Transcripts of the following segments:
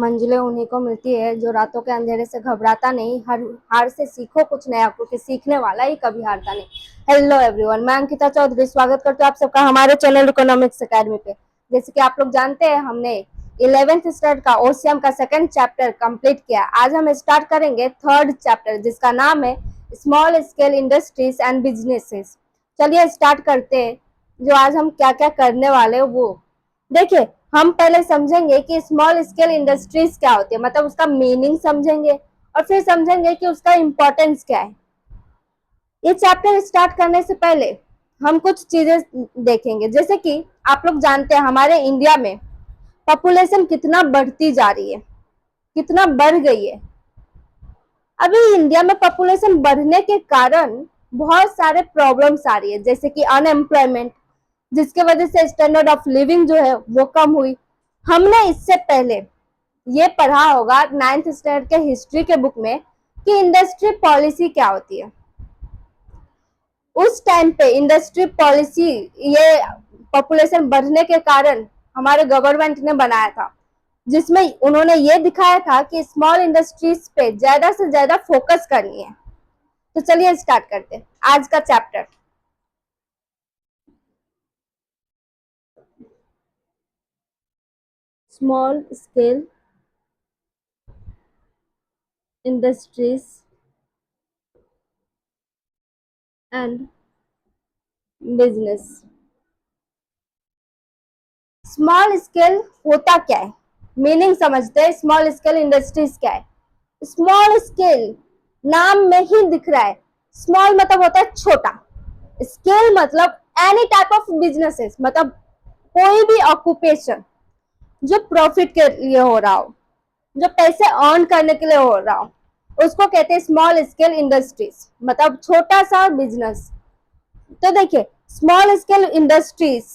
मंजिलें उन्हीं को मिलती है जो रातों के अंधेरे से घबराता नहीं। हर हार से सीखो कुछ नया, क्योंकि सीखने वाला ही कभी हारता नहीं। हेलो एवरीवन, मैं अंकिता चौधरी स्वागत करती हूँ आप सबका हमारे चैनल इकोनॉमिक्स एकेडमी पे। जैसे कि आप लोग जानते हैं, हमने 11th स्टैंडर्ड का ओसियम का सेकंड चैप्टर कंप्लीट किया। आज हम स्टार्ट करेंगे थर्ड चैप्टर, जिसका नाम है small scale industries and businesses. चलिए स्टार्ट करते हैं। जो आज हम क्या क्या करने वाले हैं वो देखिए। हम पहले समझेंगे कि स्मॉल स्केल इंडस्ट्रीज क्या होती है, मतलब उसका मीनिंग समझेंगे, और फिर समझेंगे कि उसका इंपॉर्टेंस क्या है। ये चैप्टर स्टार्ट करने से पहले हम कुछ चीजें देखेंगे। जैसे कि आप लोग जानते हैं हमारे इंडिया में पॉपुलेशन कितना बढ़ती जा रही है, कितना बढ़ गई है। अभी इंडिया में पॉपुलेशन बढ़ने के कारण बहुत सारे प्रॉब्लम्स आ रही है, जैसे कि अनएम्प्लॉयमेंट, जिसके वजह से स्टैंडर्ड ऑफ लिविंग जो है वो कम हुई। हमने इससे पहले ये पढ़ा होगा 9th स्टैंडर्ड के हिस्ट्री के बुक में कि इंडस्ट्री पॉलिसी क्या होती है। उस टाइम पे इंडस्ट्री पॉलिसी ये पॉपुलेशन बढ़ने के कारण हमारे गवर्नमेंट ने बनाया था, जिसमें उन्होंने ये दिखाया था कि स्मॉल इंडस्ट्रीज पे ज्यादा से ज्यादा फोकस करनी है। तो चलिए स्टार्ट करते हैं आज का chapter. Small scale industries and business. Small scale होता क्या है, मीनिंग समझते हैं। स्मॉल स्केल इंडस्ट्रीज क्या है? स्मॉल स्केल नाम में ही दिख रहा है। स्मॉल मतलब होता है छोटा, स्केल मतलब एनी टाइप ऑफ बिजनेसेस, मतलब कोई भी ऑक्यूपेशन जो प्रॉफिट के लिए हो रहा हो, जो पैसे अर्न करने के लिए हो रहा हो, उसको कहते हैं स्मॉल स्केल इंडस्ट्रीज, मतलब छोटा सा बिजनेस। तो देखिए, स्मॉल स्केल इंडस्ट्रीज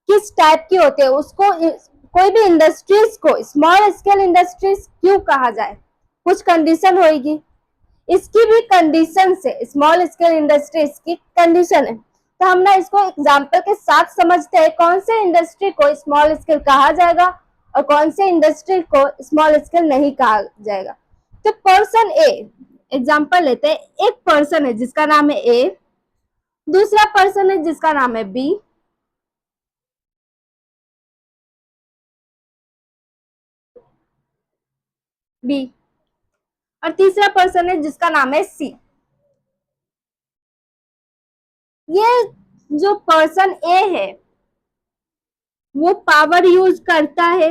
किस टाइप की होती है, उसको कोई भी इंडस्ट्रीज को स्मॉल स्केल इंडस्ट्रीज क्यों कहा जाए, कुछ कंडीशन होगी। इसकी भी कंडीशन से स्मॉल स्केल इंडस्ट्रीज की कंडीशन है। तो हम ना इसको एग्जांपल के साथ समझते हैं, कौन से इंडस्ट्री को स्मॉल स्केल कहा जाएगा और कौन से इंडस्ट्री को स्मॉल स्केल नहीं कहा जाएगा। तो पर्सन ए, एग्जांपल लेते हैं। एक पर्सन है जिसका नाम है ए, दूसरा पर्सन है जिसका नाम है बी, बी, और तीसरा पर्सन है जिसका नाम है सी। ये जो पर्सन ए है वो पावर यूज करता है,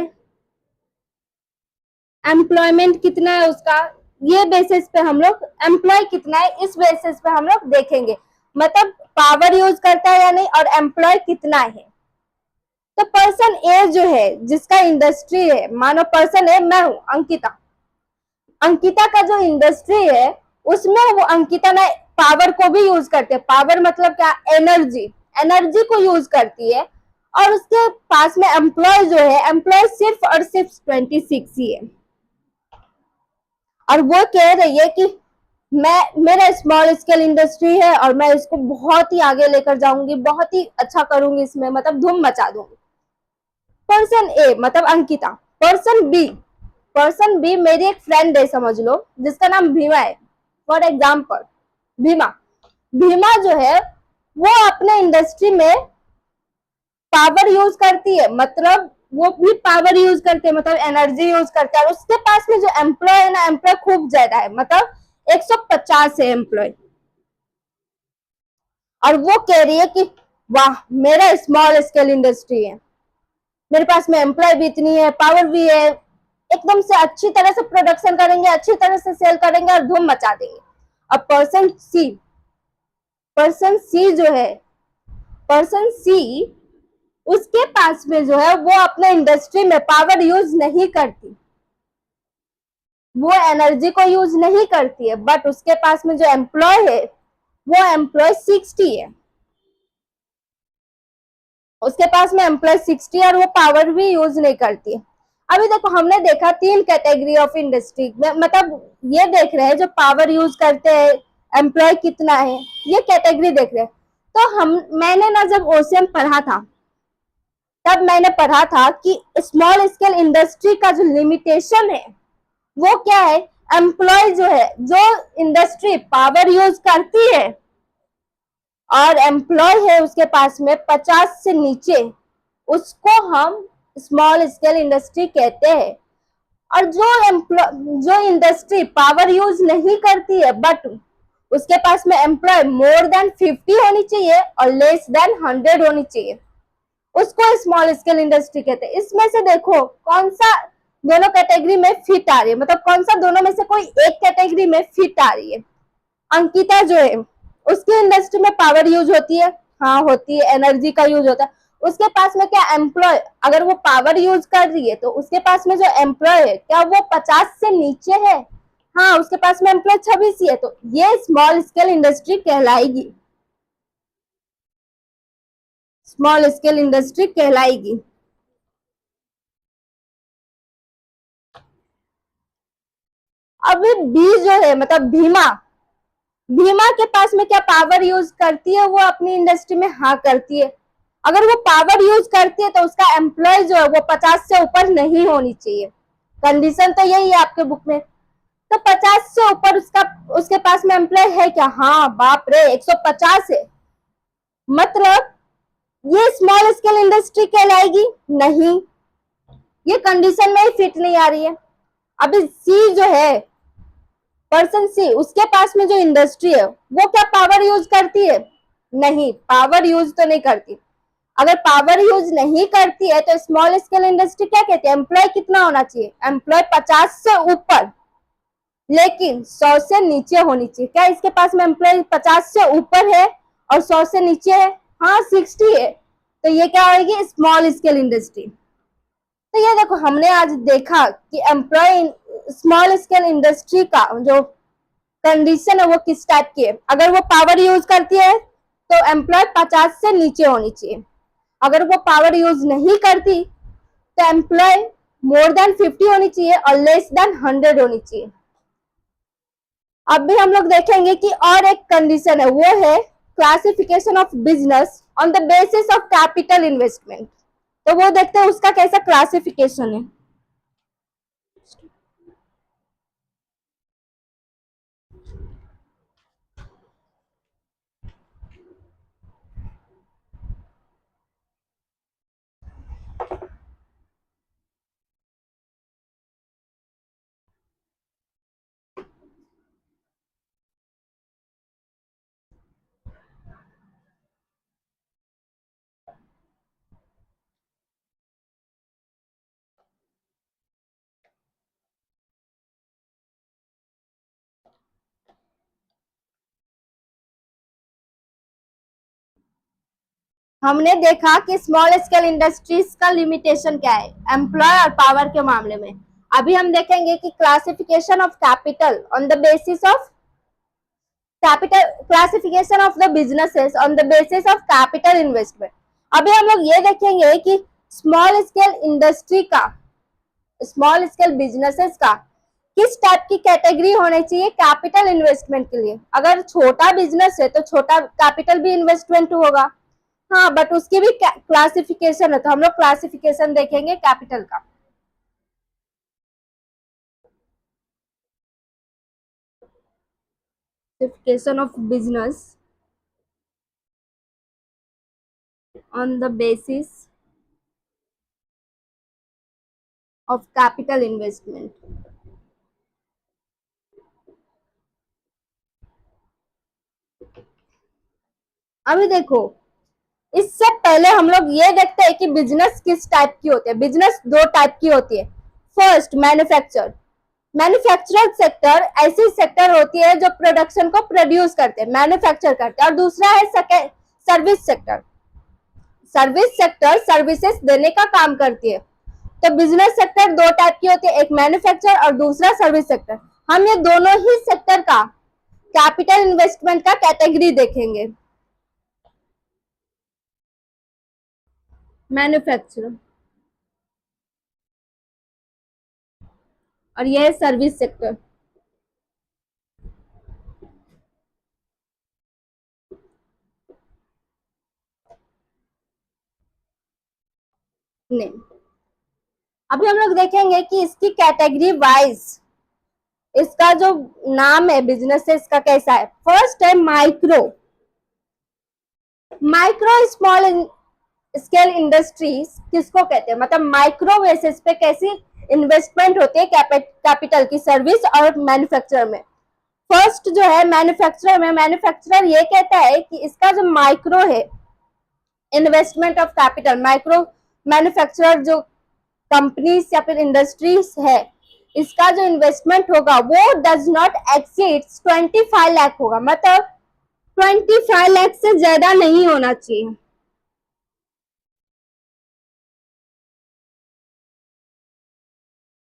एम्प्लॉयमेंट कितना है उसका, ये बेसिस पे हम लोग एम्प्लॉय कितना है इस बेसिस पे हम लोग देखेंगे, मतलब पावर यूज करता है या नहीं और एम्प्लॉय कितना है। तो पर्सन ए जो है जिसका इंडस्ट्री है, मानो पर्सन ए मैं हूं अंकिता, अंकिता का जो इंडस्ट्री है उसमें वो अंकिता ने पावर को भी यूज करते हैं। पावर मतलब क्या? एनर्जी, एनर्जी को यूज करती है। और उसके पास में एम्प्लॉय जो है, एम्प्लॉय सिर्फ और सिर्फ 26 ही है। और वो कह रही है कि मेरा स्मॉल स्केल इंडस्ट्री है और मैं इसको बहुत ही आगे लेकर जाऊंगी, बहुत ही अच्छा करूंगी, इसमें मतलब धूम मचा दूंगी। पर्सन ए मतलब Ankita. Person B, person B मेरी एक फ्रेंड है समझ लो, जिसका नाम भीमा है। फॉर एग्जाम्पल भीमा, भीमा जो है वो अपने इंडस्ट्री में पावर यूज करती है, मतलब वो भी पावर यूज करते हैं, मतलब एनर्जी यूज करते हैं। और उसके पास में जो एम्प्लॉय है ना, एम्प्लॉय खूब ज्यादा है, मतलब 150 है एम्प्लॉय। और वो कह रही है कि वाह मेरा स्मॉल स्केल इंडस्ट्री है, मेरे पास में एम्प्लॉय भी इतनी है, पावर भी है, एकदम से अच्छी तरह से प्रोडक्शन करेंगे, अच्छी तरह से सेल करेंगे और धूम मचा देंगे। अब पर्सन सी जो है, पर्सन सी उसके पास में जो है वो अपने इंडस्ट्री में पावर यूज नहीं करती, वो एनर्जी को यूज नहीं करती है, बट उसके पास में जो एम्प्लॉय है वो एम्प्लॉय 60 है, उसके पास में एम्प्लॉय 60 और वो पावर भी यूज नहीं करती है। अभी देखो हमने देखा 3 कैटेगरी ऑफ इंडस्ट्री में, मतलब ये देख रहे हैं जो पावर यूज करते हैं, एम्प्लॉय कितना है, ये कैटेगरी देख रहे हैं। तो मैंने ना जब ओसियम पढ़ा था तब मैंने पढ़ा था कि स्मॉल स्केल इंडस्ट्री का जो लिमिटेशन है वो क्या है, एम्प्लॉय जो है, जो इंडस्ट्री पावर यूज करती है और एम्प्लॉय है उसके पास में 50 से नीचे, उसको हम स्मॉल स्केल इंडस्ट्री कहते हैं। और जो इंडस्ट्री पावर यूज नहीं करती है बट उसके पास में एम्प्लॉय मोर देन 50 होनी चाहिए और लेस देन 100 होनी चाहिए, उसको स्मॉल स्केल इंडस्ट्री कहते हैं। इसमें से देखो कौन सा दोनों कैटेगरी में फिट आ रही है, मतलब कौन सा दोनों में से कोई एक कैटेगरी में फिट आ रही है। अंकिता जो है उसकी इंडस्ट्री में पावर यूज होती है, हाँ होती है, एनर्जी का यूज होता है। उसके पास में क्या एम्प्लॉय, अगर वो पावर यूज कर रही है तो उसके पास में जो एम्प्लॉय है क्या वो 50 से नीचे है, हाँ उसके पास में एम्प्लॉय 26 ही है, तो ये स्मॉल स्केल इंडस्ट्री कहलाएगी, स्मॉल स्केल इंडस्ट्री कहलाएगी। अब बी जो है मतलब भीमा, भीमा के पास में क्या पावर यूज करती है वो अपनी इंडस्ट्री में, हाँ करती है। अगर वो पावर यूज करती है तो उसका एम्प्लॉय जो है वो 50 से ऊपर नहीं होनी चाहिए, कंडीशन तो यही है आपके बुक में। तो 50 से ऊपर उसका, उसके पास में एम्प्लॉय है क्या, हाँ बाप रे 150 है, मतलब ये स्मॉल स्केल इंडस्ट्री कहलाएगी नहीं, ये कंडीशन में ही फिट नहीं आ रही है। अभी सी जो है, पर्सन सी, उसके पास में जो इंडस्ट्री है वो क्या पावर यूज करती है, नहीं पावर यूज तो नहीं करती। अगर पावर यूज नहीं करती है तो स्मॉल स्केल इंडस्ट्री क्या कहती है, एम्प्लॉय कितना होना चाहिए, एम्प्लॉय 50 से ऊपर लेकिन 100 से नीचे होनी चाहिए। क्या इसके पास में एम्प्लॉय 50 से ऊपर है और 100 से नीचे है, हाँ 60 है, तो ये क्या होगी स्मॉल स्केल इंडस्ट्री। तो ये देखो हमने आज देखा कि एम्प्लॉय स्मॉल स्केल इंडस्ट्री का जो कंडीशन है वो किस टाइप की है। अगर वो पावर यूज करती है तो एम्प्लॉय 50 से नीचे होनी चाहिए, अगर वो पावर यूज नहीं करती तो एम्प्लॉय मोर देन 50 होनी चाहिए और लेस देन 100 होनी चाहिए। अब भी हम लोग देखेंगे कि और एक कंडीशन है, वो है classification of business on the basis of capital investment. तो वो देखते हैं उसका कैसा क्लासिफिकेशन है। हमने देखा कि स्मॉल स्केल इंडस्ट्रीज का लिमिटेशन क्या है एम्प्लॉय और पावर के मामले में। अभी हम देखेंगे कि classification of capital on the basis of capital, classification of the businesses on the basis of capital investment. अभी हम लोग ये देखेंगे कि स्मॉल स्केल इंडस्ट्री का, स्मॉल स्केल बिजनेसेस का किस टाइप की कैटेगरी होनी चाहिए कैपिटल इन्वेस्टमेंट के लिए। अगर छोटा बिजनेस है तो छोटा कैपिटल भी इन्वेस्टमेंट होगा, हाँ बट उसकी भी क्लासिफिकेशन है, तो हम लोग क्लासिफिकेशन देखेंगे कैपिटल का। Classification of business on the basis of capital investment. अभी देखो इससे पहले हम लोग ये देखते हैं कि बिजनेस किस टाइप की होती है। बिजनेस दो टाइप की होती है। फर्स्ट मैन्युफैक्चर, मैन्युफैक्चरर सेक्टर ऐसी सेक्टर होती है जो प्रोडक्शन को प्रोड्यूस करते हैं, मैन्युफैक्चर करते हैं। और दूसरा है service sector, service sector services देने का काम करती है। तो बिजनेस सेक्टर दो टाइप की होती है, एक मैन्युफैक्चर और दूसरा सर्विस सेक्टर। हम ये दोनों ही सेक्टर का कैपिटल इन्वेस्टमेंट का कैटेगरी देखेंगे। मैन्युफैक्चर और यह है सर्विस सेक्टर। नेम। अभी हम लोग देखेंगे कि इसकी कैटेगरी वाइज इसका जो नाम है बिजनेस है इसका कैसा है। फर्स्ट है micro. Micro small scale industries किसको कहते हैं, मतलब माइक्रो बेसिस पे कैसी इन्वेस्टमेंट होती है कैपिटल की सर्विस और मैन्युफैक्चरर में। फर्स्ट जो है मैन्युफैक्चरर में, मैन्युफैक्चरर ये कहता है कि इसका जो माइक्रो है investment of capital, micro manufacturer जो कंपनीज या फिर इंडस्ट्रीज है इसका जो इन्वेस्टमेंट होगा वो डज नॉट एक्सीड 25 लाख होगा, मतलब 25 लाख से ज्यादा नहीं होना चाहिए।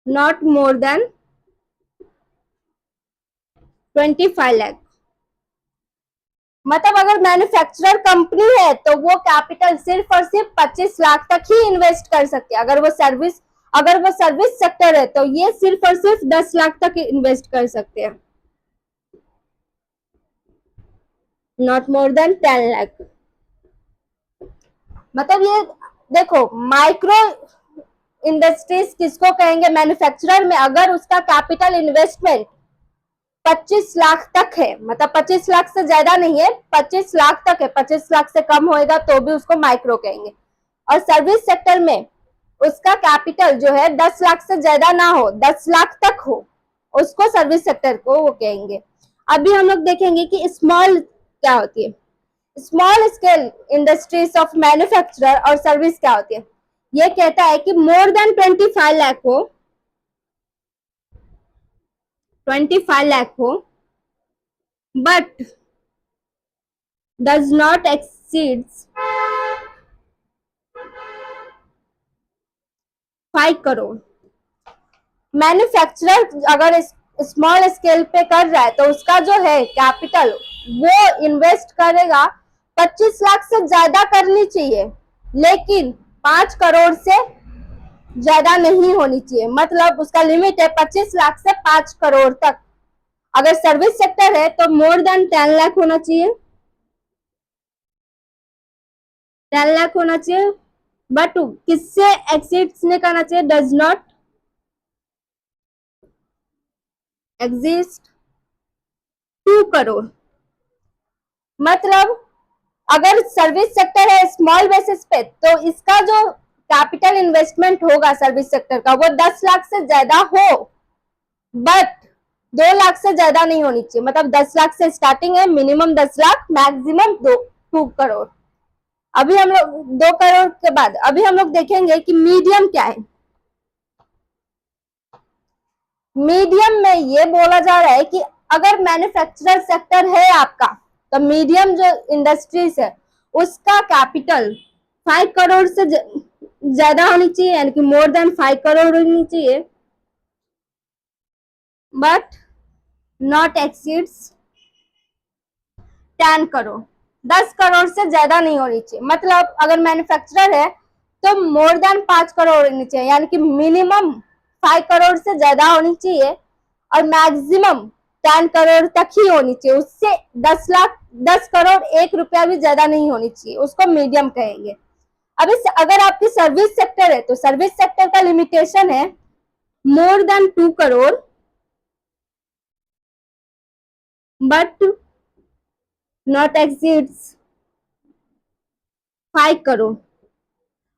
Not more than 25 lakh. मतलब अगर मैन्युफैक्चरर कंपनी है तो वो कैपिटल सिर्फ और सिर्फ 25 लाख तक ही इन्वेस्ट कर सकते हैं। अगर वो सर्विस सेक्टर है तो ये सिर्फ और सिर्फ 10 लाख तक इन्वेस्ट कर सकते हैं, नॉट मोर देन 10 लाख। मतलब ये देखो माइक्रो इंडस्ट्रीज किसको कहेंगे, मैन्युफैक्चरर में अगर उसका कैपिटल इन्वेस्टमेंट 25 लाख तक है, मतलब 25 लाख से ज्यादा नहीं है, 25 लाख तक है, 25 लाख से कम होएगा तो भी उसको माइक्रो कहेंगे। और सर्विस सेक्टर में उसका कैपिटल जो है 10 लाख से ज्यादा ना हो, 10 लाख तक हो, उसको सर्विस सेक्टर को वो कहेंगे। अभी हम लोग देखेंगे कि स्मॉल क्या होती है। Small scale industries of manufacturer और सर्विस क्या होती है। ये कहता है कि मोर देन 25 लाख हो, 25 लाख हो, but does not exceeds 5 crore. Manufacturer अगर स्मॉल स्केल पे कर रहा है तो उसका जो है कैपिटल वो इन्वेस्ट करेगा 25 लाख से ज्यादा करनी चाहिए, लेकिन 5 करोड़ से ज्यादा नहीं होनी चाहिए। मतलब उसका लिमिट है 25 लाख से 5 करोड़ तक। अगर सर्विस सेक्टर है तो मोर देन 10 लाख होना चाहिए, 10 लाख होना चाहिए, बट किससे एक्सीड नहीं करना चाहिए, डज नॉट एग्जिस्ट 2 करोड़। मतलब अगर सर्विस सेक्टर है स्मॉल बेसिस पे तो इसका जो कैपिटल इन्वेस्टमेंट होगा सर्विस सेक्टर का वो 10 लाख से ज्यादा हो, बट 2 लाख से ज्यादा नहीं होनी चाहिए। मतलब 10 लाख से स्टार्टिंग है, मिनिमम 10 लाख, मैक्सिमम 2 करोड़। अभी हम लोग 2 करोड़ के बाद अभी हम लोग देखेंगे कि मीडियम क्या है। मीडियम में ये बोला जा रहा है कि अगर मैन्युफैक्चरर सेक्टर है आपका तो मीडियम जो इंडस्ट्रीज है उसका कैपिटल 5 करोड़ से ज्यादा होनी चाहिए, यानी कि मोर देन 5 करोड़ होनी चाहिए, but not exceeds 10 crore. 10 crore से ज्यादा नहीं होनी चाहिए। मतलब अगर मैन्युफैक्चरर है तो मोर देन 5 करोड़ होनी चाहिए, यानी कि मिनिमम 5 करोड़ से ज्यादा होनी चाहिए और मैक्सिमम 10 करोड़ तक ही होनी चाहिए। उससे 10 लाख 10 करोड़ 1 रुपया भी ज्यादा नहीं होनी चाहिए, उसको मीडियम कहेंगे। अब अगर आपकी सर्विस सेक्टर है तो सर्विस सेक्टर का लिमिटेशन है more than 2 crore but not exceeds 5 crore.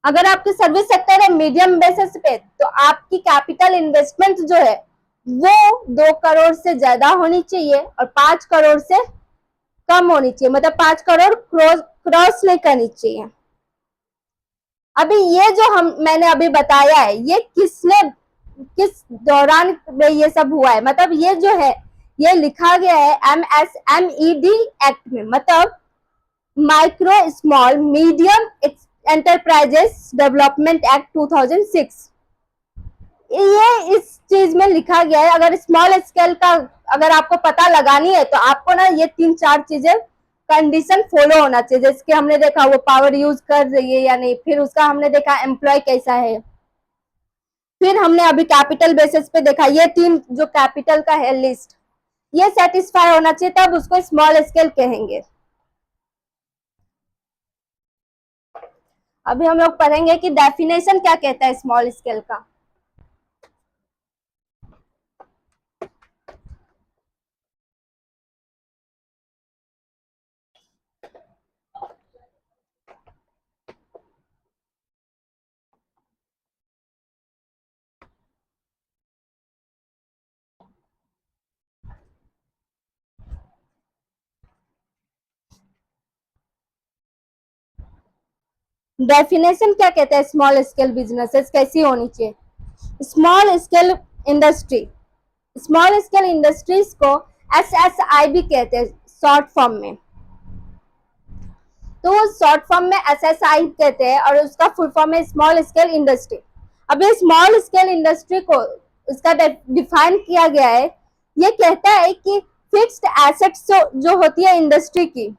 अगर आपकी सर्विस सेक्टर है मीडियम बेसिस पे तो आपकी कैपिटल इन्वेस्टमेंट जो है वो 2 करोड़ से ज्यादा होनी चाहिए और 5 करोड़ से कम होनी चाहिए, मतलब 5 करोड़ क्रॉस नहीं करनी चाहिए। अभी ये जो मैंने अभी बताया है ये किस दौरान में ये सब हुआ है, मतलब ये जो है ये लिखा गया है MSMED एक्ट में, मतलब micro small medium enterprises development act 2006। ये इस चीज में लिखा गया है। अगर स्मॉल स्केल का अगर आपको पता लगानी है तो आपको ना ये 3-4 चीजें कंडीशन फॉलो होना चाहिए। जैसे कि हमने देखा वो पावर यूज कर रही है या नहीं, फिर उसका हमने देखा एम्प्लॉय कैसा है, फिर हमने अभी कैपिटल बेसिस पे देखा ये 3 जो कैपिटल का है लिस्ट, ये सेटिस्फाई होना चाहिए तब उसको स्मॉल स्केल कहेंगे। अभी हम लोग पढ़ेंगे कि डेफिनेशन क्या कहता है स्मॉल स्केल का। डेफिनेशन क्या कहता है स्मॉल स्केल बिजनेसेस कैसी होनी चाहिए। Small scale industry, small scale industries को SSI भी कहते हैं शॉर्ट फॉर्म में। तो वो शॉर्ट फॉर्म में SSI कहते हैं और उसका फुल फॉर्म है स्मॉल स्केल इंडस्ट्री। अब ये स्मॉल स्केल इंडस्ट्री को इसका डिफाइन किया गया है। ये कहता है कि फिक्स्ड एसेट्स जो होती है इंडस्ट्री की,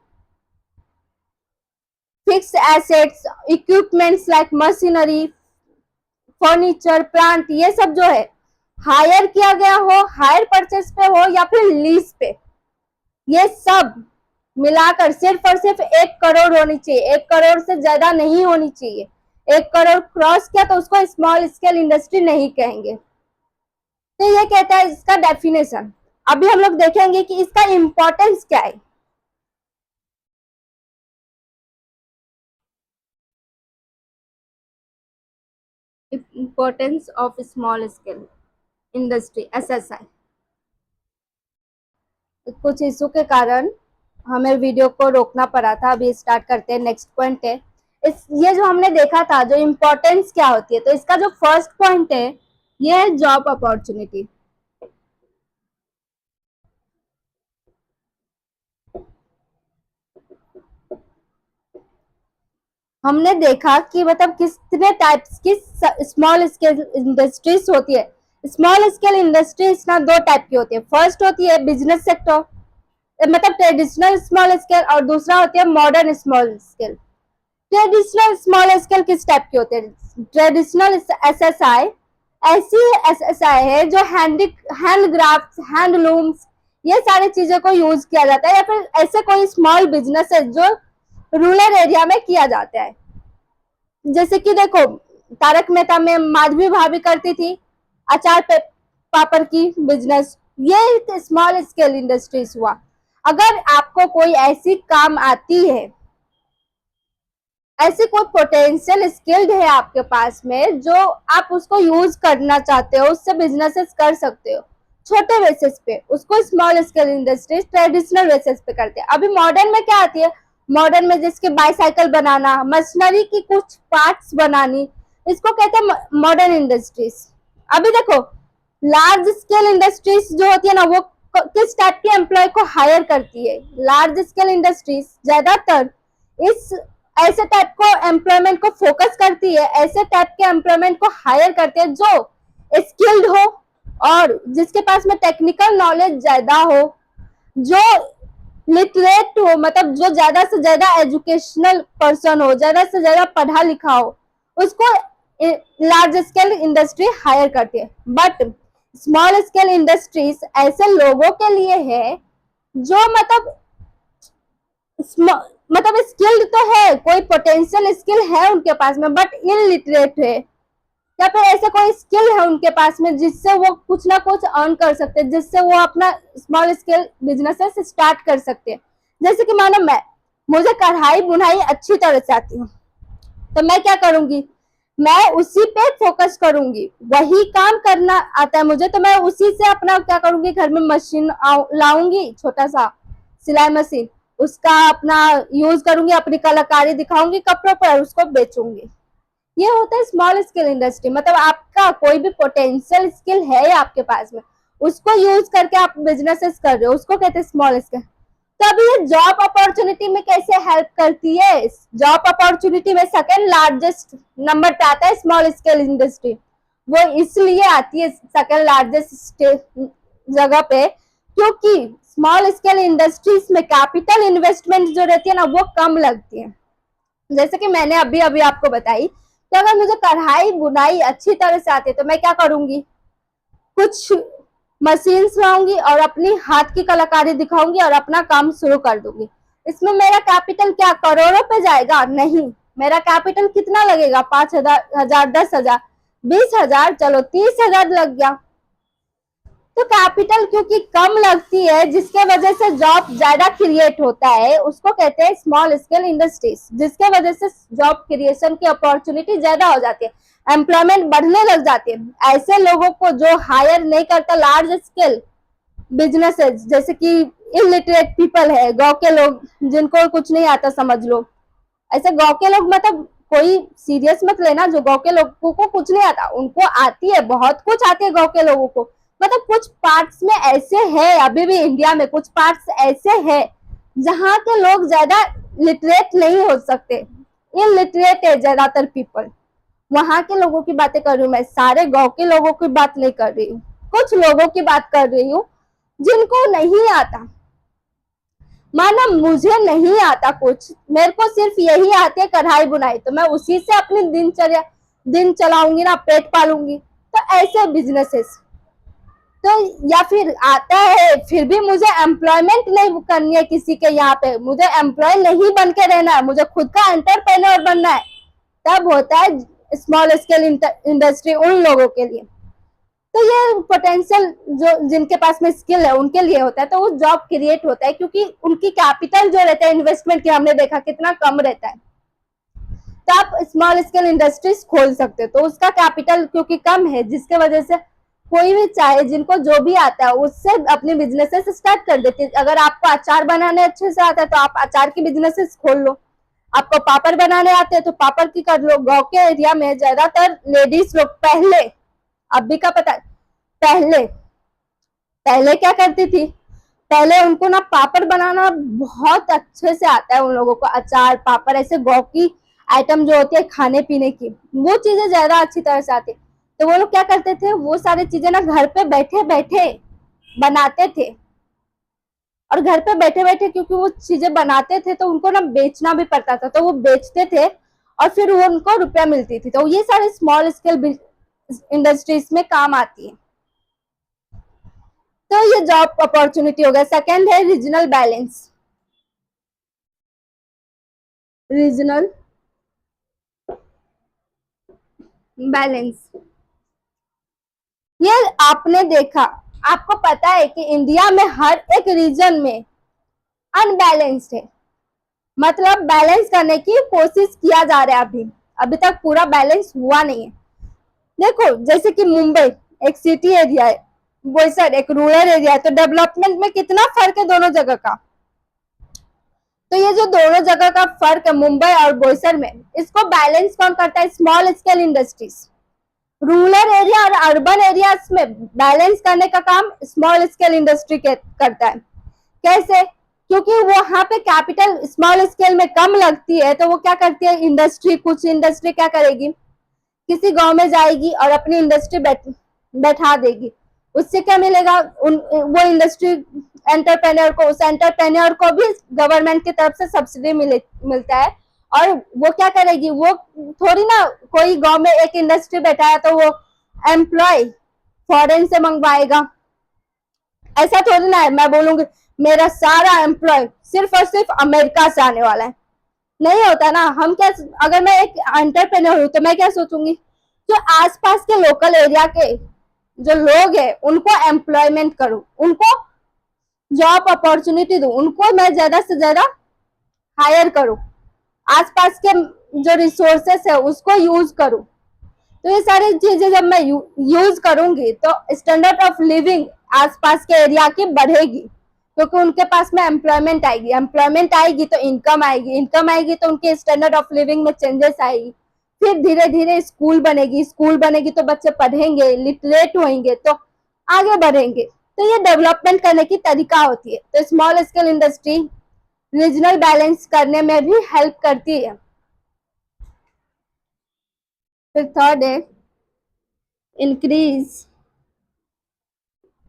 fixed assets, equipments like machinery, furniture, plant, ये सब जो है हायर किया गया हो, हायर परचेस पे हो या फिर लीज पे, ये सब मिलाकर सिर्फ और सिर्फ 1 करोड़ होनी चाहिए। 1 करोड़ से ज्यादा नहीं होनी चाहिए। 1 करोड़ क्रॉस किया तो उसको स्मॉल स्केल इंडस्ट्री नहीं कहेंगे। तो ये कहता है इसका डेफिनेशन। अभी हम लोग देखेंगे कि इसका इंपॉर्टेंस क्या है। Importance of small scale industry SSI। कुछ इशू के कारण हमें वीडियो को रोकना पड़ा था। अभी स्टार्ट करते हैं। नेक्स्ट पॉइंट है ये जो हमने देखा था जो इम्पोर्टेंस क्या होती है, तो इसका जो फर्स्ट पॉइंट है ये है जॉब अपॉर्चुनिटी। हमने देखा कि मतलब कितने टाइप्स की स्मॉल स्केल इंडस्ट्रीज होती है। स्मॉल स्केल इंडस्ट्रीज ना 2 टाइप की होती है। फर्स्ट होती है बिजनेस सेक्टर, मतलब ट्रेडिशनल स्मॉल स्केल, और दूसरा होती है modern small scale. Traditional small scale किस टाइप के होते हैं? ट्रेडिशनल SSI ऐसी SSI है जो हैंडक्राफ्ट, हैंडलूम्स, ये सारी चीजों को यूज किया जाता है, या फिर ऐसे कोई स्मॉल बिजनेस है जो रूरल एरिया में किया जाता है। जैसे कि देखो तारक मेहता में माधवी भाभी करती थी अचार पापड़ की बिजनेस, ये स्मॉल स्केल इंडस्ट्रीज हुआ। अगर आपको कोई ऐसी काम आती है, ऐसी कोई पोटेंशियल स्किल्ड है आपके पास में जो आप उसको यूज करना चाहते हो, उससे बिजनेसेस कर सकते हो छोटे बेसिस पे, उसको small scale industries traditional basis पे करते हैं। अभी मॉडर्न में क्या आती है? मॉडर्न में जिसके बाईसाइकिल बनाना, मशीनरी की कुछ पार्ट्स बनानी, इसको कहते हैं मॉडर्न इंडस्ट्रीज। अभी देखो लार्ज स्केल इंडस्ट्रीज जो होती है ना, वो किस टाइप के एम्प्लॉय को हायर करती है? लार्ज स्केल इंडस्ट्रीज ज्यादातर इस ऐसे टाइप को एम्प्लॉयमेंट को फोकस करती है, ऐसे टाइप के एम्प्लॉयमेंट को हायर करते हैं जो स्किल्ड हो और जिसके पास में टेक्निकल नॉलेज ज्यादा हो, जो लिटरेट हो, मतलब जो ज्यादा से ज्यादा एजुकेशनल पर्सन हो, ज्यादा से ज्यादा पढ़ा लिखा हो, उसको लार्ज स्केल इंडस्ट्री हायर करती है। बट स्मॉल स्केल इंडस्ट्रीज ऐसे लोगों के लिए है जो मतलब स्किल्ड तो है, कोई पोटेंशियल स्किल है उनके पास में, बट इलिटरेट है, या फिर ऐसे कोई स्किल है उनके पास में जिससे वो कुछ ना कुछ अर्न कर सकते हैं, जिससे वो अपना स्मॉल स्केल बिजनेसेस स्टार्ट कर सकते हैं। जैसे कि मानो मुझे कढ़ाई बुनाई अच्छी तरह से आती है, तो मैं क्या करूंगी? मैं उसी पे फोकस करूंगी। वही काम करना आता है मुझे, तो मैं उसी से अपना क्या करूंगी, घर में मशीन लाऊंगी, छोटा सा सिलाई मशीन, उसका अपना यूज करूंगी, अपनी कलाकारी दिखाऊंगी कपड़ों पर, उसको बेचूंगी। ये होता है स्मॉल स्केल इंडस्ट्री। मतलब आपका कोई भी पोटेंशियल स्किल है आपके पास में, उसको यूज करके आप बिजनेसेस कर रहे हो, उसको कहते हैं स्मॉल स्केल। तो अभी ये जॉब अपॉर्चुनिटी में कैसे हेल्प करती है? जॉब अपॉर्चुनिटी में सेकंड लार्जेस्ट नंबर पे आता है स्मॉल स्केल इंडस्ट्री। वो इसलिए आती है सेकंड लार्जेस्ट जगह पे क्योंकि स्मॉल स्केल इंडस्ट्रीज में कैपिटल इन्वेस्टमेंट जो रहती है ना, वो कम लगती है। जैसे कि मैंने अभी अभी आपको बताई कि अगर मुझे कढ़ाई बुनाई अच्छी तरह से आती है तो मैं क्या करूंगी, कुछ मशीन्स लाऊंगी और अपनी हाथ की कलाकारी दिखाऊंगी और अपना काम शुरू कर दूंगी। इसमें मेरा कैपिटल क्या करोड़ों पे जाएगा? नहीं, मेरा कैपिटल कितना लगेगा, 5,000, 10,000, 20,000, चलो 30,000 लग गया। तो कैपिटल क्योंकि कम लगती है, जिसके वजह से जॉब ज्यादा क्रिएट होता है, उसको कहते हैं स्मॉल स्केल इंडस्ट्रीज, जिसके वजह से जॉब क्रिएशन की अपॉर्चुनिटी ज्यादा हो जाती है, एम्प्लॉयमेंट बढ़ने लग जाती है। ऐसे लोगों को जो हायर नहीं करता लार्ज स्केल बिजनेसेस, जैसे कि इलिटरेट पीपल है, गांव के लोग जिनको कुछ नहीं आता, समझ लो ऐसे गांव के लोग, मतलब कोई सीरियस मत लेना, जो गांव के लोगों को कुछ नहीं आता, उनको आती है, बहुत कुछ आती है गांव के लोगों को। मतलब कुछ पार्ट्स में ऐसे है, अभी भी इंडिया में कुछ पार्ट्स ऐसे है जहाँ के लोग ज्यादा लिटरेट नहीं हो सकते, इलिटरेट है ज्यादातर पीपल। वहां के लोगों की बातें कर रही हूँ मैं, सारे गांव के लोगों की बात नहीं कर रही हूँ, कुछ लोगों की बात कर रही हूँ जिनको नहीं आता। माना मुझे नहीं आता कुछ, मेरे को सिर्फ यही आती है कढ़ाई बुनाई, तो मैं उसी से अपनी दिनचर्या दिन चलाऊंगी ना, पेट पालूंगी। तो ऐसे बिजनेसेस, तो या फिर आता है फिर भी मुझे एम्प्लॉयमेंट नहीं करनी है किसी के यहाँ पे, मुझे एम्प्लॉय नहीं बन के रहना है, मुझे खुद का एंटरप्रेन्योर बनना है, तब होता है स्मॉल स्केल इंडस्ट्री उन लोगों के लिए। तो ये पोटेंशियल जो जिनके पास में स्किल है उनके लिए होता है, तो वो जॉब क्रिएट होता है, क्योंकि उनकी कैपिटल जो रहता है इन्वेस्टमेंट की, हमने देखा कितना कम रहता है। तो आप स्मॉल स्केल इंडस्ट्रीज खोल सकते हो, तो उसका कैपिटल क्योंकि कम है, जिसके वजह से कोई भी चाहे, जिनको जो भी आता है उससे अपने बिजनेसेस स्टार्ट कर देते हैं। अगर आपको अचार बनाने अच्छे से आता है तो आप अचार की बिजनेसेस खोल लो, आपको पापड़ बनाने आते हैं तो पापड़ की कर लो। गांव के एरिया में ज्यादातर लेडीज लोग पहले, अभी का पता, पहले पहले क्या करती थी, पहले उनको ना पापड़ बनाना बहुत अच्छे से आता है उन लोगों को, अचार पापड़ ऐसे गाँव की आइटम जो होती है खाने पीने की, वो चीजें ज्यादा अच्छी तरह से आती। तो वो लोग क्या करते थे, वो सारी चीजें ना घर पे बैठे बैठे बनाते थे, और घर पे बैठे बैठे क्योंकि वो चीजें बनाते थे तो उनको ना बेचना भी पड़ता था, तो वो बेचते थे और फिर वो उनको रुपया मिलती थी। तो ये सारे स्मॉल स्केल इंडस्ट्रीज में काम आती है। तो ये जॉब अपॉर्चुनिटी हो गया। सेकेंड है रीजनल बैलेंस। रीजनल बैलेंस, ये आपने देखा, आपको पता है कि इंडिया में हर एक रीजन में अनबैलेंस्ड है, मतलब बैलेंस करने की कोशिश किया जा रहा है, अभी अभी तक पूरा बैलेंस हुआ नहीं है। देखो जैसे कि मुंबई एक सिटी एरिया है, बोईसर एक रूरल एरिया है, तो डेवलपमेंट में कितना फर्क है दोनों जगह का। तो ये जो दोनों जगह का फर्क है मुंबई और बोईसर में, इसको बैलेंस कौन करता है, small scale industries. Rural area और अर्बन एरियाज में बैलेंस करने का काम स्मॉल स्केल इंडस्ट्री करता है। कैसे, क्योंकि वहां पे कैपिटल स्मॉल स्केल में कम लगती है, तो वो क्या करती है, इंडस्ट्री, कुछ इंडस्ट्री क्या करेगी, किसी गांव में जाएगी और अपनी इंडस्ट्री बैठा देगी। उससे क्या मिलेगा, वो इंडस्ट्री एंटरप्रेन्योर को, उस एंटरप्रेन्योर को भी गवर्नमेंट की तरफ से सब्सिडी मिलता है। और वो क्या करेगी, वो थोड़ी ना कोई गांव में एक इंडस्ट्री बैठाया तो वो एम्प्लॉय फॉरेन से मंगवाएगा, ऐसा थोड़ी ना है। मैं बोलूंगी मेरा सारा एम्प्लॉय सिर्फ और सिर्फ अमेरिका से आने वाला है, नहीं होता ना। हम क्या, अगर मैं एक एंटरप्रेन्योर हूँ तो मैं क्या सोचूंगी, जो आसपास के लोकल एरिया के जो लोग हैं उनको एम्प्लॉयमेंट करूं, उनको जॉब अपॉर्चुनिटी दूं, उनको मैं ज्यादा से ज्यादा हायर करूं, आसपास के जो रिसोर्सेस है उसको यूज करूं। तो ये सारी चीजें जब मैं यूज करूंगी तो स्टैंडर्ड ऑफ लिविंग आसपास के एरिया की बढ़ेगी, क्योंकि उनके पास में एम्प्लॉयमेंट आएगी, एम्प्लॉयमेंट आएगी तो इनकम आएगी, इनकम आएगी तो उनके स्टैंडर्ड ऑफ लिविंग में चेंजेस आएगी। फिर धीरे धीरे स्कूल बनेगी, स्कूल बनेगी तो बच्चे पढ़ेंगे, लिटरेट होंगे तो आगे बढ़ेंगे। तो ये डेवलपमेंट करने की तरीका होती है। तो small scale industry regional balance करने में भी हेल्प करती है। फिर थर्ड है इंक्रीज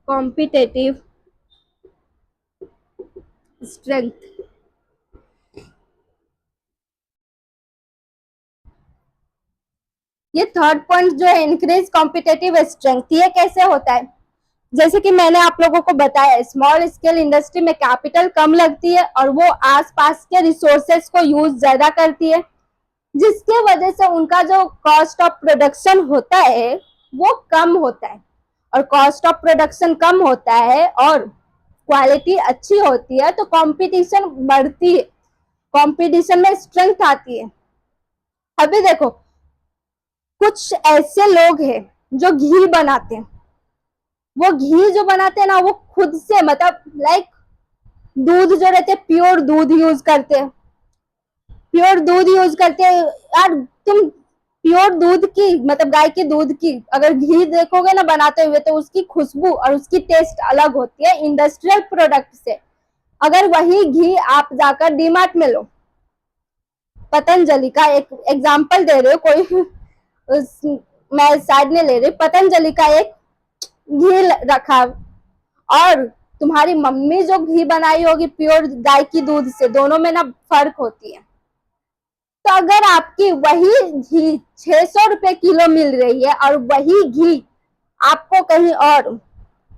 कॉम्पिटेटिव स्ट्रेंथ। ये थर्ड पॉइंट जो है इंक्रीज कॉम्पिटेटिव स्ट्रेंथ, ये कैसे होता है, जैसे कि मैंने आप लोगों को बताया स्मॉल स्केल इंडस्ट्री में कैपिटल कम लगती है और वो आसपास के रिसोर्सेस को यूज ज्यादा करती है। जिसके वजह से उनका जो कॉस्ट ऑफ प्रोडक्शन होता है वो कम होता है, और कॉस्ट ऑफ प्रोडक्शन कम होता है और क्वालिटी अच्छी होती है तो कंपटीशन बढ़ती है, कंपटीशन में स्ट्रेंथ आती है। अभी देखो कुछ ऐसे लोग हैं जो घी बनाते हैं, वो घी जो बनाते हैं ना वो खुद से मतलब लाइक दूध जो रहते हैं प्योर दूध यूज करते हैं, प्योर दूध यूज करते हैं यार। तुम प्योर दूध की मतलब गाय के दूध की अगर घी देखोगे ना बनाते हुए तो उसकी खुशबू और उसकी टेस्ट अलग होती है इंडस्ट्रियल प्रोडक्ट से। अगर वही घी आप जाकर डीमार्ट में लो, पतंजलि का एक एग्जांपल दे रहे हो कोई उस, मैं साइड में ले रही, पतंजलि का एक घी रखा और तुम्हारी मम्मी जो घी बनाई होगी प्योर गाय की दूध से, दोनों में ना फर्क होती है। तो अगर आपकी वही घी 600 रुपए किलो मिल रही है और वही घी आपको कहीं और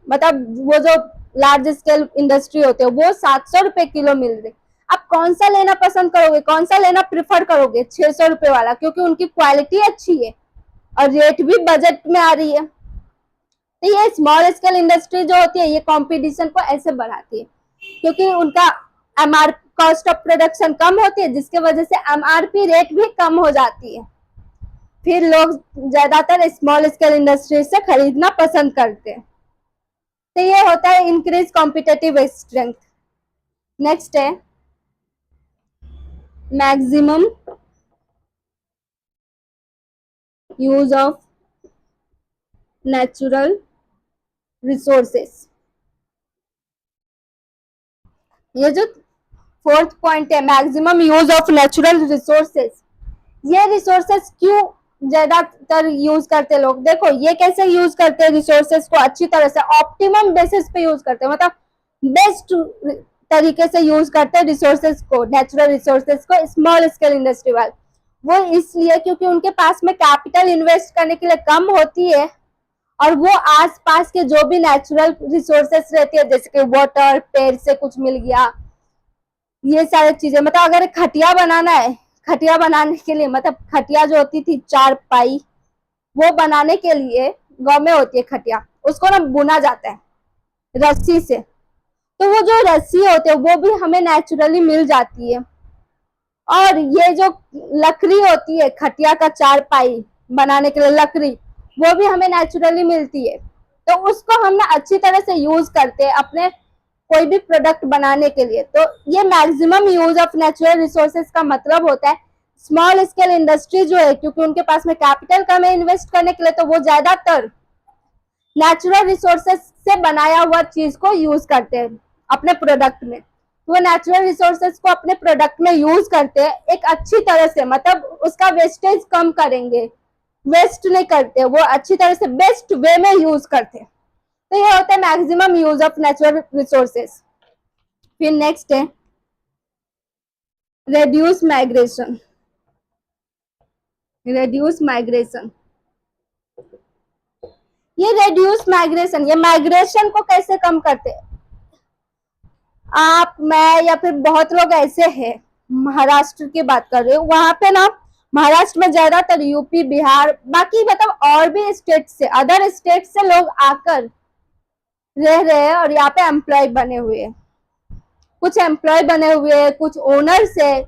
मतलब वो जो लार्ज स्केल इंडस्ट्री होते हैं वो 700 रुपए किलो मिल रही, आप कौन सा लेना पसंद करोगे, कौन सा लेना प्रिफर करोगे? 600 रुपए वाला, क्योंकि उनकी क्वालिटी अच्छी है और रेट भी बजट में आ रही है। तो ये स्मॉल स्केल इंडस्ट्री जो होती है ये कंपटीशन को ऐसे बढ़ाती है, क्योंकि उनका एमआर कॉस्ट ऑफ प्रोडक्शन कम होती है जिसके वजह से एमआरपी रेट भी कम हो जाती है। फिर लोग ज्यादातर स्मॉल स्केल इंडस्ट्री से खरीदना पसंद करते हैं। तो ये होता है इंक्रीज कॉम्पिटेटिव स्ट्रेंथ। नेक्स्ट है maximum use of natural resources. ये जो फोर्थ पॉइंट है maximum use of natural resources, ये रिसोर्सेस क्यों ज्यादातर यूज करते हैं लोग? देखो ये कैसे यूज करते हैं रिसोर्सेस को, अच्छी तरह से ऑप्टिमम बेसिस पे यूज करते हैं, मतलब बेस्ट तरीके से यूज करते हैं रिसोर्सेस को, नेचुरल रिसोर्सेस को स्मॉल स्केल इंडस्ट्री वाले। वो इसलिए क्योंकि उनके पास में कैपिटल इन्वेस्ट करने के लिए कम होती है और वो आसपास के जो भी नेचुरल रिसोर्सेस रहती है जैसे कि वाटर, पेड़ से कुछ मिल गया, ये सारी चीजें, मतलब अगर खटिया बनाना है, खटिया बनाने के लिए मतलब खटिया जो होती थी चार पाई, वो बनाने के लिए गांव में होती है खटिया, उसको ना बुना जाता है रस्सी से, तो वो जो रस्सी होती है वो भी हमें नेचुरली मिल जाती है। और ये जो लकड़ी होती है खटिया का चार पाई बनाने के लिए लकड़ी, वो भी हमें नेचुरली मिलती है, तो उसको हम ना अच्छी तरह से यूज करते हैं अपने कोई भी प्रोडक्ट बनाने के लिए। तो ये maximum use of natural resources का मतलब होता है स्मॉल स्केल इंडस्ट्री जो है क्योंकि उनके पास में कैपिटल कम है इन्वेस्ट करने के लिए, तो वो ज्यादातर नेचुरल रिसोर्सेज से बनाया हुआ चीज को यूज करते हैं अपने प्रोडक्ट में। वो नेचुरल रिसोर्सेज को अपने प्रोडक्ट में यूज करते हैं एक अच्छी तरह से, मतलब उसका वेस्टेज कम करेंगे, वेस्ट नहीं करते, वो अच्छी तरह से बेस्ट वे में यूज करते हैं। तो ये होता है maximum use of natural resources. फिर नेक्स्ट है रेड्यूस माइग्रेशन। रेड्यूस माइग्रेशन, ये रेड्यूस माइग्रेशन, ये माइग्रेशन को कैसे कम करते हैं? आप, मैं या फिर बहुत लोग ऐसे हैं, महाराष्ट्र की बात कर रहे हो, वहां पे ना महाराष्ट्र में ज्यादातर यूपी, बिहार, बाकी मतलब और भी स्टेट से, अदर स्टेट से लोग आकर रह रहे हैं और यहाँ पे एम्प्लॉय बने हुए हैं, कुछ एम्प्लॉय बने हुए हैं, कुछ ओनर्स है,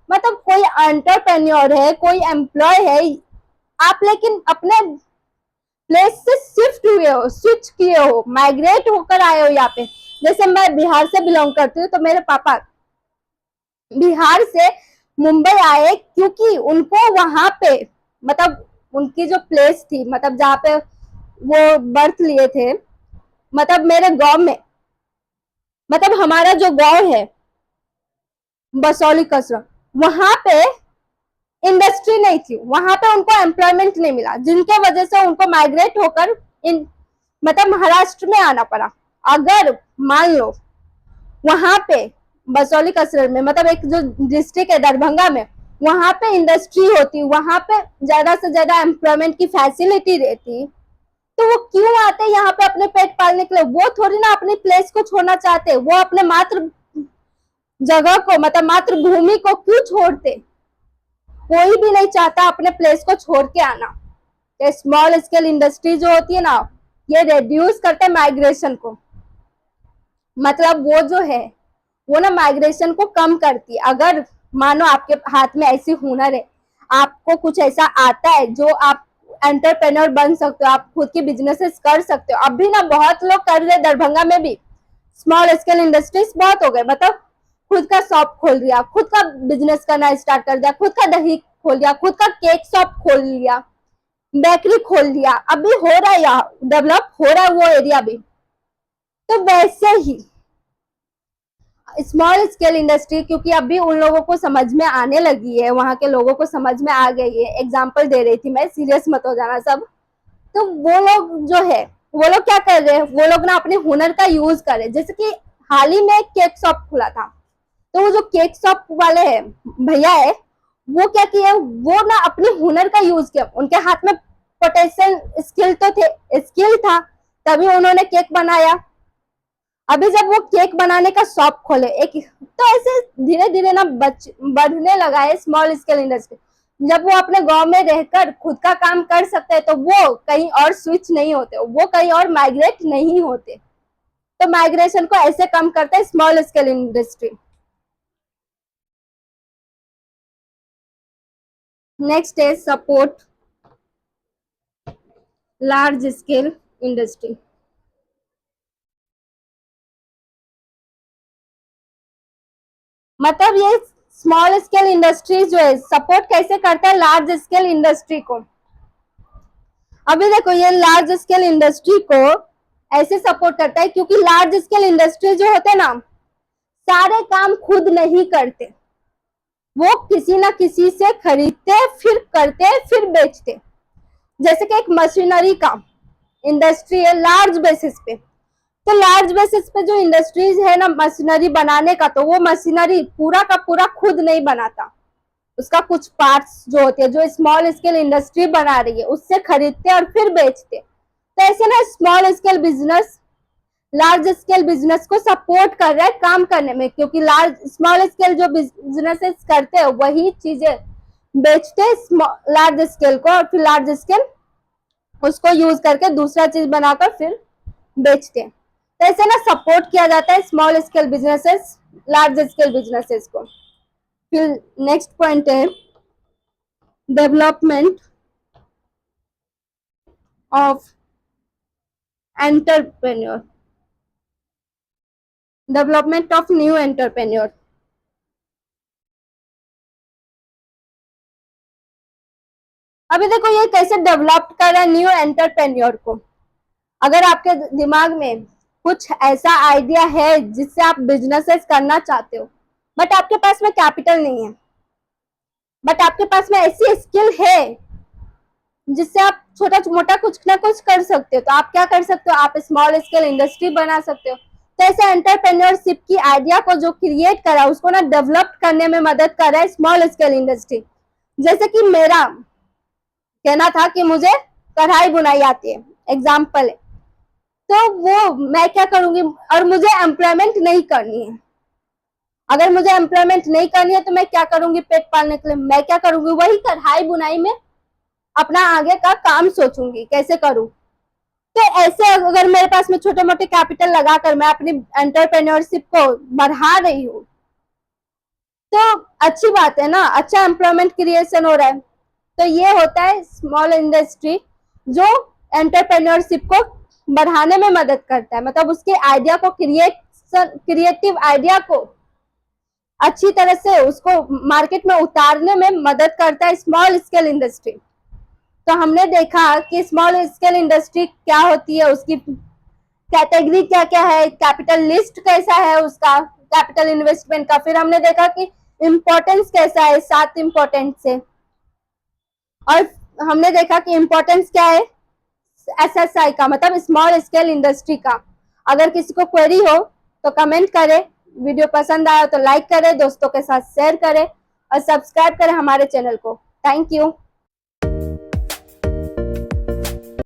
मतलब कोई एंटरप्रेन्योर है, कोई एम्प्लॉय है। आप लेकिन अपने प्लेस से शिफ्ट हुए हो, स्विच किए हो, माइग्रेट होकर आए हो यहाँ पे। जैसे मैं बिहार से बिलोंग करती हूँ, तो मेरे पापा बिहार से मुंबई आए क्योंकि उनको वहां पे मतलब उनकी जो प्लेस थी, मतलब जहाँ पे वो बर्थ लिए थे, मतलब मेरे गांव में, मतलब हमारा जो गांव है बसौली कसरा, वहां पे इंडस्ट्री नहीं थी, वहां पे उनको एम्प्लॉयमेंट नहीं मिला, जिनके वजह से उनको माइग्रेट होकर इन मतलब महाराष्ट्र में आना पड़ा। अगर मान लो वहां पे बसौली कसरत में मतलब एक जो डिस्ट्रिक्ट है दरभंगा में, वहां पे इंडस्ट्री होती, वहां पे ज्यादा से ज्यादा एम्प्लॉयमेंट की फैसिलिटी रहती, तो वो क्यों आते यहाँ पे अपने पेट पालने के लिए? वो थोड़ी ना अपनी प्लेस को छोड़ना चाहते, वो अपने मातृ जगह को मतलब मातृभूमि को क्यों छोड़ते? कोई भी नहीं चाहता अपने प्लेस को छोड़ के आना। स्मॉल स्केल इंडस्ट्री जो होती है ना, ये रिड्यूस करते हैं माइग्रेशन को। मतलब वो जो है वो ना माइग्रेशन को कम करती है। अगर मानो आपके हाथ में ऐसी हुनर है, आपको कुछ ऐसा आता है जो आप एंटरप्रेन्योर बन सकते हो, आप खुद की बिजनेसेस कर सकते हो। अभी ना बहुत लोग कर रहे, दरभंगा में भी स्मॉल स्केल इंडस्ट्रीज बहुत हो गए। मतलब खुद का शॉप खोल दिया, खुद का बिजनेस करना स्टार्ट कर दिया, खुद का दही खोल दिया, खुद का केक शॉप खोल लिया, बेकरी खोल लिया। अभी हो रहा है, यहाँ डेवलप हो रहा है वो एरिया भी। तो वैसे ही स्मॉल स्केल इंडस्ट्री, क्योंकि अभी उन लोगों को समझ में आने लगी है, वहां के लोगों को समझ में आ गई है। एग्जाम्पल दे रही थी मैं, सीरियस मत हो जाना सब। तो वो लोग जो है, वो लोग क्या कर रहे हैं, वो लोग ना अपने हुनर का यूज कर रहे हैं। जैसे कि हाल ही में एक केक शॉप खुला था, तो वो जो केक शॉप वाले है भैया है, वो क्या किए, वो ना अपने हुनर का यूज किया। उनके हाथ में पोटेंशियल स्किल तो थे, स्किल था, तभी उन्होंने केक बनाया। अभी जब वो केक बनाने का शॉप खोले एक, तो ऐसे धीरे धीरे ना बढ़ने लगा है स्मॉल स्केल इंडस्ट्री। जब वो अपने गांव में रहकर खुद का काम कर सकते हैं, तो वो कहीं और स्विच नहीं होते, वो कहीं और माइग्रेट नहीं होते। तो माइग्रेशन को ऐसे कम करते हैं स्मॉल स्केल इंडस्ट्री। नेक्स्ट है सपोर्ट लार्ज स्केल इंडस्ट्री। मतलब ये स्मॉल स्केल इंडस्ट्री जो है सपोर्ट कैसे करता है लार्ज स्केल इंडस्ट्री को। अभी देखो, ये लार्ज स्केल इंडस्ट्री को ऐसे सपोर्ट करता है क्योंकि लार्ज स्केल इंडस्ट्री जो होते हैं ना, सारे काम खुद नहीं करते, वो किसी ना किसी से खरीदते, फिर करते, फिर बेचते। जैसे कि एक मशीनरी का इंडस्ट्री है लार्ज बेसिस पे, तो लार्ज बेसिस पे जो इंडस्ट्रीज है ना मशीनरी बनाने का, तो वो मशीनरी पूरा का पूरा खुद नहीं बनाता, उसका कुछ पार्ट्स जो होते हैं, जो स्मॉल स्केल इंडस्ट्री बना रही है उससे खरीदते और फिर बेचते। तो ऐसे ना small scale business large scale business को सपोर्ट कर रहा है काम करने में, क्योंकि लार्ज स्मॉल स्केल जो बिजनेसेस करते हैं वही चीजें बेचते लार्ज स्केल को, और फिर लार्ज स्केल उसको यूज करके दूसरा चीज बनाकर फिर बेचते हैं। तो ऐसे ना सपोर्ट किया जाता है small scale businesses large scale businesses को। फिर नेक्स्ट पॉइंट है development of entrepreneur, development of new entrepreneur. अभी देखो ये कैसे डेवलप कर रहा है न्यू एंटरप्रेन्योर को। अगर आपके दिमाग में कुछ ऐसा आइडिया है जिससे आप बिजनेसेस करना चाहते हो, बट आपके पास में कैपिटल नहीं है, बट आपके पास में ऐसी स्किल है जिससे आप छोटा मोटा कुछ ना कुछ कर सकते हो, तो आप क्या कर सकते हो, आप स्मॉल स्केल इंडस्ट्री बना सकते हो। तो ऐसे एंटरप्रेन्योरशिप की आइडिया को जो क्रिएट करा, उसको ना डेवलप करने में मदद कर रहा है स्मॉल स्केल इंडस्ट्री। जैसे कि मेरा कहना था कि मुझे कढ़ाई बुनाई आती है, एग्जाम्पल है, तो वो मैं क्या करूंगी, और मुझे एम्प्लॉयमेंट नहीं करनी है। अगर मुझे एम्प्लॉयमेंट नहीं करनी है तो मैं क्या करूंगी, पेट पालने के लिए मैं क्या करूंगी, वही कढ़ाई बुनाई में अपना आगे का काम सोचूंगी कैसे करूं। तो ऐसे अगर मेरे पास में छोटे मोटे कैपिटल लगाकर मैं अपनी एंटरप्रेन्योरशिप को बढ़ा रही हूँ, तो अच्छी बात है ना, अच्छा एम्प्लॉयमेंट क्रिएशन हो रहा है। तो ये होता है स्मॉल इंडस्ट्री जो एंटरप्रेन्योरशिप को बढ़ाने में मदद करता है, मतलब उसके आइडिया को क्रिएटिव आइडिया को अच्छी तरह से उसको मार्केट में उतारने में मदद करता है स्मॉल स्केल इंडस्ट्री। तो हमने देखा कि स्मॉल स्केल इंडस्ट्री क्या होती है, उसकी कैटेगरी क्या क्या है, कैपिटल लिस्ट कैसा है उसका, कैपिटल इन्वेस्टमेंट का। फिर हमने देखा कि इम्पोर्टेंस कैसा है, 7 इम्पोर्टेंस से। और हमने देखा कि इम्पोर्टेंस क्या है एसएसआई का, मतलब स्मॉल स्केल इंडस्ट्री का। अगर किसी को क्वेरी हो तो कमेंट करें, वीडियो पसंद आया तो लाइक करें, दोस्तों के साथ शेयर करें और सब्सक्राइब करें हमारे चैनल को। Thank you.